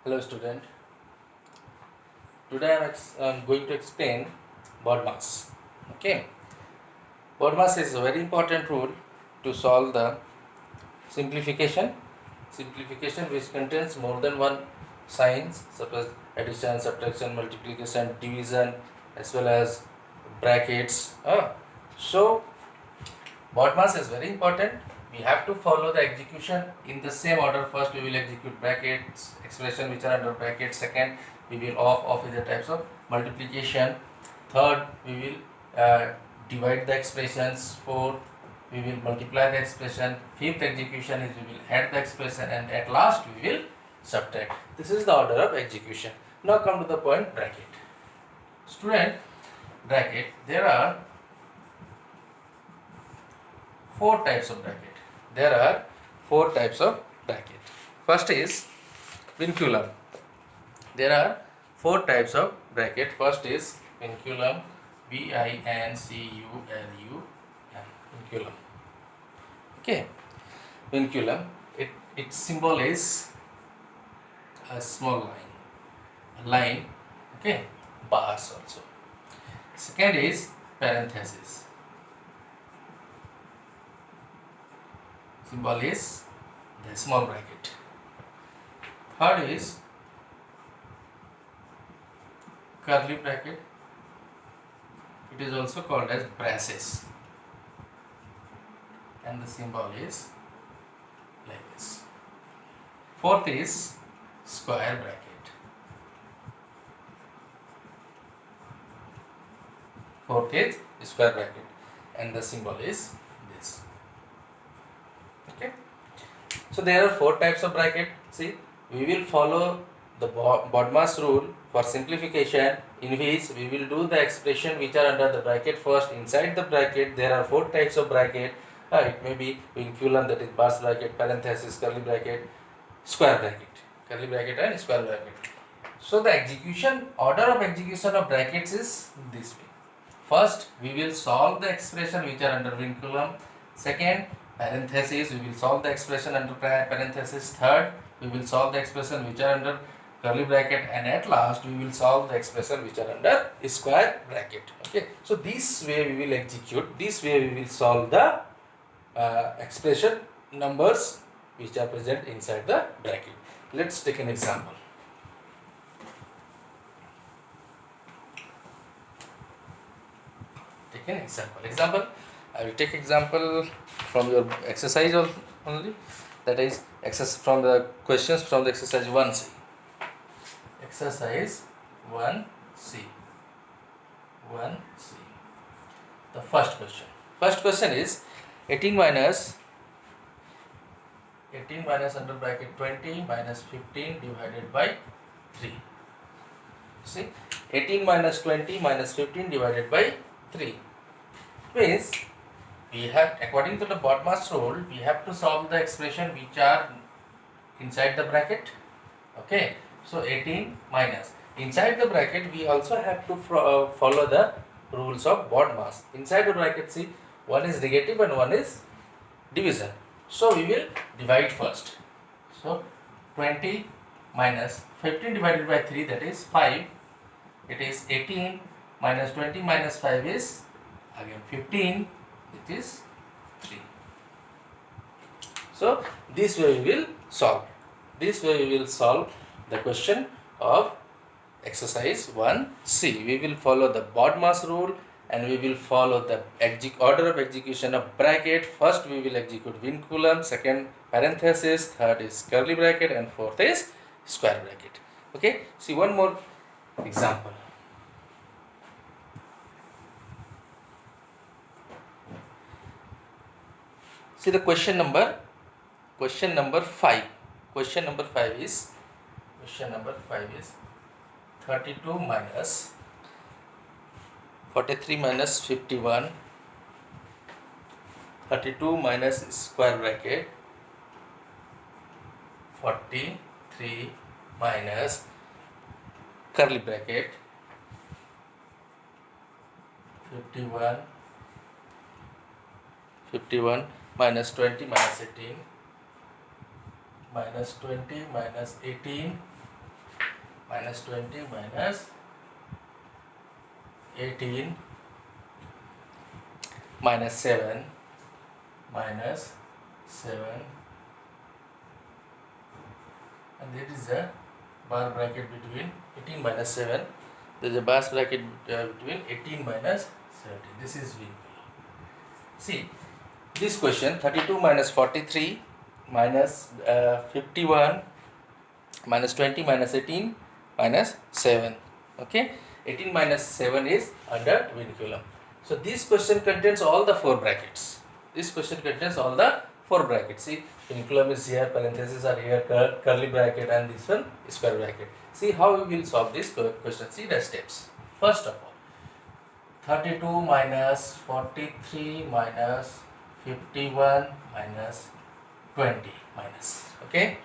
Hello student. Today I'm going to explain BODMAS. Okay. BODMAS is a very important rule to solve the simplification. Simplification which contains more than one signs such as addition, subtraction, multiplication, division as well as brackets. So BODMAS is very important. We have to follow the execution in the same order. First we will execute brackets, expression which are under brackets. Second we will off is the types of multiplication. Third we will divide the expressions. Fourth we will multiply the expression. Fifth execution is we will add the expression, and at last we will subtract. This is the order of execution. Now come to the point bracket. Student, bracket, there are four types of bracket. There are four types of bracket. First is vinculum. There are four types of bracket. First is vinculum, vinculum. Vinculum. Okay. Vinculum. Its symbol is a small line. A line. Okay. Bars also. Second is parenthesis. Symbol is the small bracket. Third is curly bracket. It is also called as braces, and the symbol is like this. Fourth is square bracket. Fourth is square bracket, and the symbol is this. Okay. So there are four types of bracket. See, we will follow the BODMAS rule for simplification, in which we will do the expression which are under the bracket first. Inside the bracket there are four types of bracket. It may be vinculum, that is bars bracket, parenthesis, curly bracket, square bracket. Curly bracket and square bracket. So the execution order of execution of brackets is this way. First we will solve the expression which are under vinculum. Second, parenthesis, we will solve the expression under parenthesis. Third, we will solve the expression which are under curly bracket, and at last we will solve the expression which are under square bracket. Okay, so this way we will execute, this way we will solve the expression numbers which are present inside the bracket. Let's take an example. Take an example. I will take example from your exercise only, that is from the questions from the exercise 1C. Exercise 1C. The first question is 18 minus under bracket 20 minus 15 divided by 3. See, 18 minus 20 minus 15 divided by 3 means we have, according to the BODMAS rule, we have to solve the expression which are inside the bracket. Okay, so 18 minus, inside the bracket we also have to follow the rules of BODMAS. Inside the bracket, see, one is negative and one is division. So we will divide first. So 20 minus 15 divided by 3, that is 5. It is 18 minus 20 minus 5 is again 15, it is 3. So this way we will solve. This way we will solve the question of exercise 1C. We will follow the BODMAS rule, and we will follow the order of execution of bracket. First we will execute vinculum, second parenthesis, third is curly bracket, and fourth is square bracket. Okay, see one more example. See the question number 5. Question number 5 is 32 minus 43 minus 51. 32 minus square bracket 43 minus curly bracket 51 minus 20 minus 18 minus 20 minus 18 minus 20 minus 18 minus 7 minus 7, and that is a bar bracket between 18 minus 7. There is a bar bracket between 18 minus 17. This is V. See this question: 32 minus 43 minus 51 minus 20 minus 18 minus 7. Okay, 18 minus 7 is under vinculum. So this question contains all the four brackets. This question contains all the four brackets. See, vinculum is here, parentheses are here, curly bracket, and this one square bracket. See how we will solve this question. See the steps. First of all, 32 minus 43 minus 51 minus 20 minus. Okay.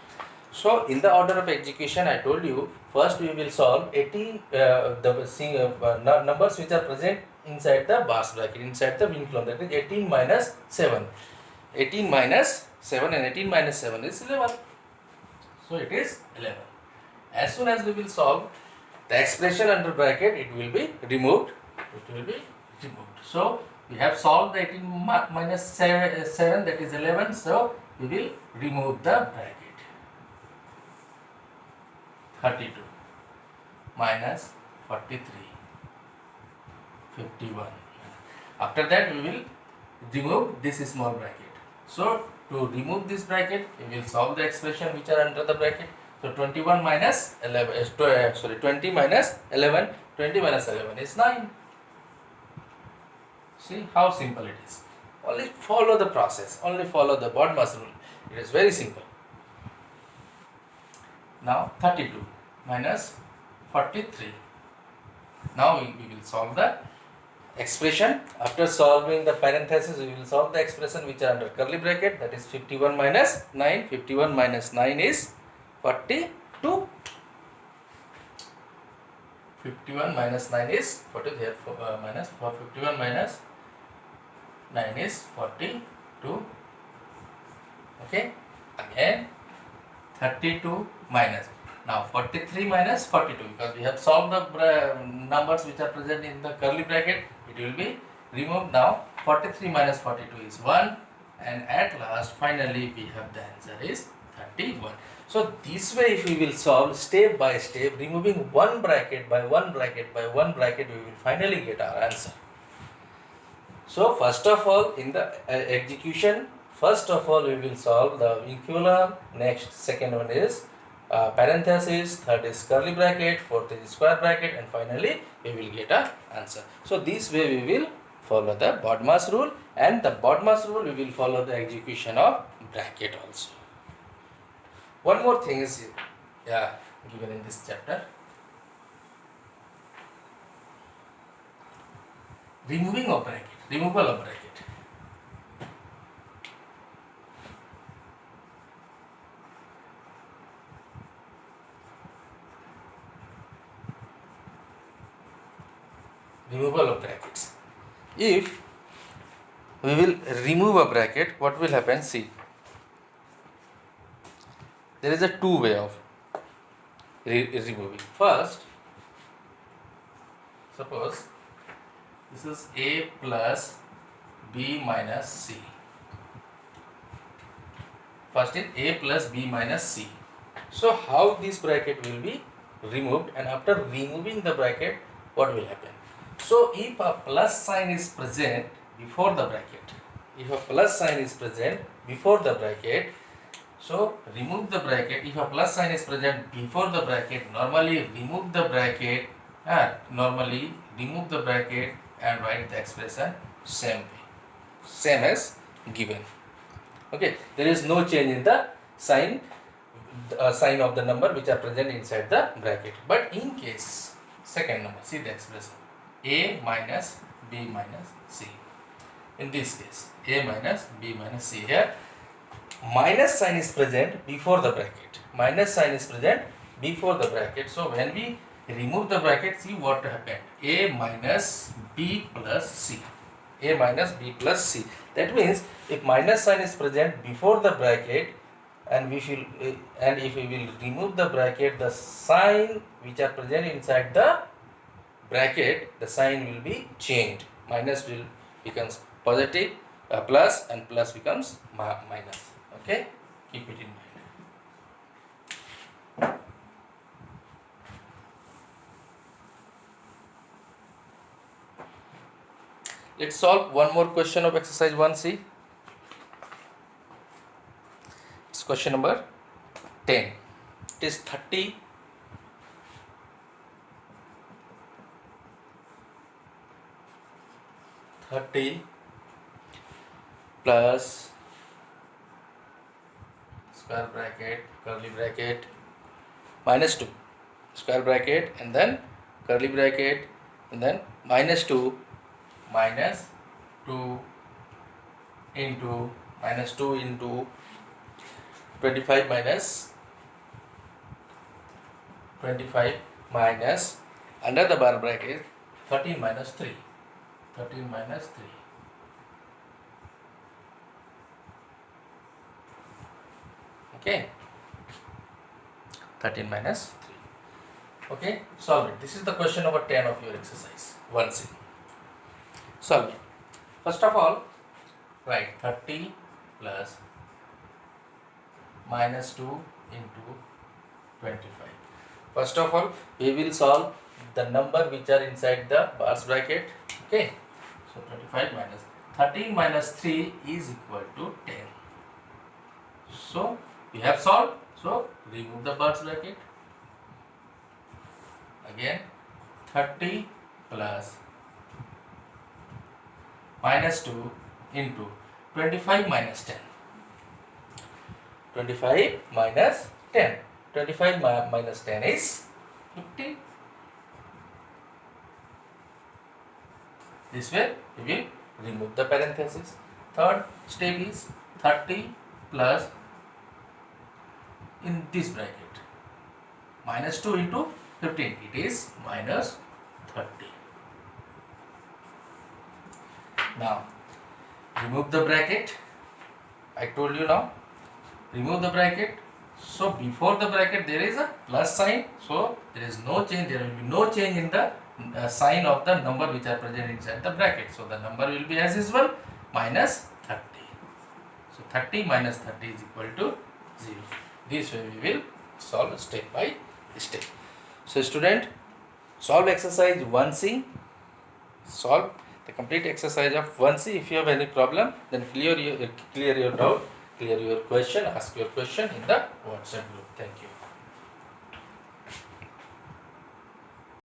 So in the order of execution, I told you first we will solve 18 numbers which are present inside the bars bracket, inside the vinculum, that is 18 minus 7. 18 minus 7 and 18 minus 7 is 11. So it is 11. As soon as we will solve the expression under bracket, it will be removed. It will be removed. So we have solved the 18 minus 7, that is 11. So we will remove the bracket. 32 minus 43, 51. After that we will remove this small bracket. So to remove this bracket, we will solve the expression which are under the bracket. So 21 minus 11, 20 minus 11, 20 minus 11 is 9. See how simple it is. Only follow the process, only follow the BODMAS rule. It is very simple. Now 32 minus 43. Now we will solve the expression. After solving the parenthesis, we will solve the expression which are under curly bracket, that is 51 minus 9. 51 minus 9 is 42. 51 minus 9 is 40. Therefore, 51 minus 9 is 42. Okay. Again 32 minus. Now 43 minus 42, because we have solved the numbers which are present in the curly bracket, it will be removed. Now 43 minus 42 is 1, and at last finally we have the answer is 31. So this way if we will solve step by step, removing one bracket by one bracket by one bracket, we will finally get our answer. So first of all, in the execution, first of all we will solve the vinculum, next second one is parenthesis, third is curly bracket, fourth is square bracket, and finally we will get an answer. So this way we will follow the BODMAS rule, and the BODMAS rule we will follow the execution of bracket also. One more thing is given in this chapter. Removal of bracket. Removal of brackets. If we will remove a bracket, what will happen? See, there is a two way of removing. First, suppose this is A plus B minus C. First is A plus B minus C. So how this bracket will be removed, and after removing the bracket, what will happen? So if a plus sign is present before the bracket, so remove the bracket. If a plus sign is present before the bracket, normally remove the bracket, and write the expression same as given. Okay, there is no change in the sign of the number which are present inside the bracket. But in case second number, see the expression A minus B minus C. In this case, A minus B minus C, here minus sign is present before the bracket. So when we remove the bracket, see what happened. A minus B plus C. That means if minus sign is present before the bracket, and if we will remove the bracket, the sign which are present inside the bracket, the sign will be changed. Minus will becomes positive, plus, and plus becomes minus. Okay, keep it in mind. Let's solve one more question of exercise 1C. It's question number 10. It is 30 plus square bracket, curly bracket, minus 2, square bracket, and then curly bracket, and then minus 2 into minus 2 into 25 minus under the bar bracket 13 minus 3. Okay, 13 minus 3. Okay, solve it. This is the question number 10 of your exercise 1C. Solve it. First of all, write 30 plus minus 2 into 25. First of all, we will solve the number which are inside the bars bracket. Okay, so 25 minus 13 minus 3 is equal to 10. So we have solved. So remove the bars bracket. Again, 30 plus minus 2 into 25 minus 10. 25 minus 10. 25 minus 10 is 50. This way we will remove the parenthesis. Third step is 30 plus, in this bracket, minus 2 into 15. It is minus 30. Now remove the bracket. I told you now, remove the bracket. So before the bracket there is a plus sign, so there is no change. There will be no change in the sign of the number which are present inside the bracket. So the number will be as usual, minus 30. So 30 minus 30 is equal to 0. This way we will solve step by step. So student, solve exercise 1C. Solve the complete exercise of 1C. If you have any problem, then clear your doubt, clear your question, ask your question in the WhatsApp group. Thank you.